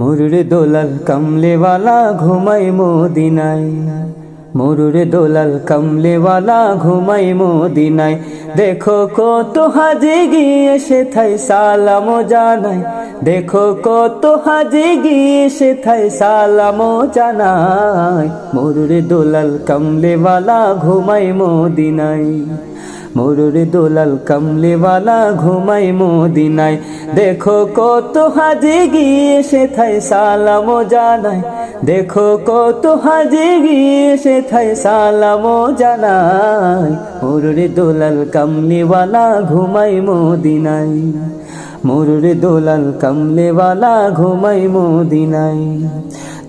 মোররে দোলাল কামলেওয়ালা ঘুমাই মদিনায়, মোররে দোলাল কামলেওয়ালা ঘুমাই মদিনায়। দেখো কত হাজি গিয়ে সেথায় সালাম জানাই, দেখো কত হাজি গিয়ে সেথায় সালাম জানাই। মোররে দোলাল কামলেওয়ালা ঘুমাই মদিনায়, মোররে দোলাল কামলেওয়ালা ঘুমাই মদিনায়। দেখো কত হাজি গিয়ে সেথায় সালাম জানাই, দেখো কত হাজি গিয়ে সেথায় সালাম জানাই। মোররে দোলাল কামলেওয়ালা ঘুমাই মদিনায়, মোররে দোলাল কামলেওয়ালা ঘুমাই মদিনায়।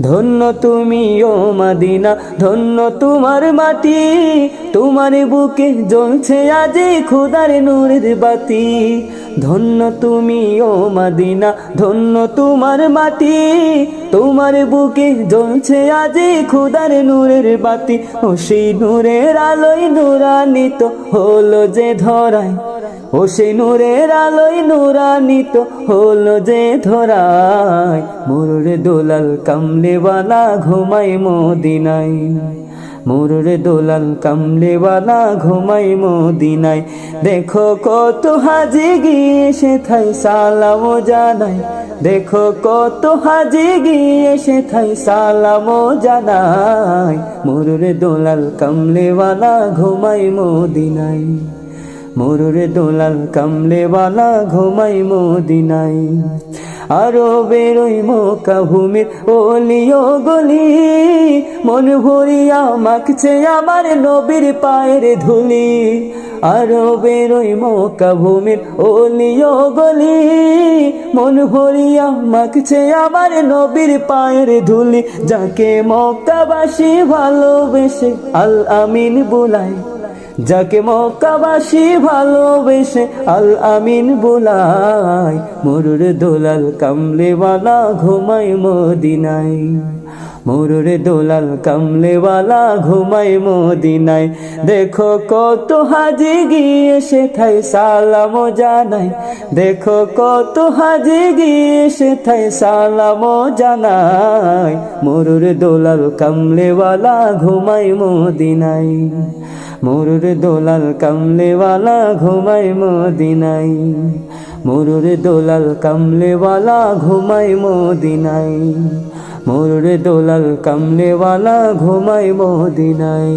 ধন্য তুমি ও মদিনা, ধন্য তোমার মাটি, তোমার বুকে জ্বলছে আজি খোদার নূরের বাতি। ধন্য তুমি ও মদিনা, ধন্য তোমার মাটি, তোমার বুকে জ্বলছে আজি খোদার নূরের বাতি। ও সেই নূরের আলোয় নূরান্বিত হলো যে ধরায়, ও সেই নূরের আলোয় নূরান্বিত হলো যে ধরায়। মোররে দোলাল কামলেওয়ালা ঘুমাই মদিনায়, মোররে দোলাল কামলেওয়ালা ঘুমাই মদিনায়। দেখো কত হাজি গিয়ে সেথায় সালাম জানাই, দেখো কত হাজি গিয়ে সেথায় সালাম জানাই। মোররে দোলাল কামলেওয়ালা ঘুমাই মদিনায়, মোররে দোলাল কামলেওয়ালা ঘুমাই মদিনায়। আরো বেরোই মক্কা ভূমির অলিও গলি, মন ভরিয়া মাখছে আমার নবীর পায়ের ধুলি। আরো বেরোই মক্কা ভূমির অলিও গলি, মন ভরিয়া মাখছে আমার নবীর পায়ের ধুলি। যাকে মক্কাবাসী ভালোবেসে আল আমিন বুলায়, যাকে মক্কাবাসী ভালোবেসে আল আমিন বুলায়। মোররে দোলাল কামলেওয়ালা ঘুমাই মদিনায়, মোররে দোলাল কামলেওয়ালা ঘুমাই মদিনায়। দেখো কত হাজি গিয়ে সেথায় সালাম জানাই, দেখো কত হাজি গিয়ে সেথায় সালাম জানাই। মোররে দোলাল কামলেওয়ালা ঘুমাই মদিনায়, মোররে দোলাল কামলেওয়ালা ঘুমাই মদিনায়, মোররে দোলাল কামলেওয়ালা ঘুমাই মদিনায়, মোররে দোলাল কামলেওয়ালা ঘুমাই মদিনায়।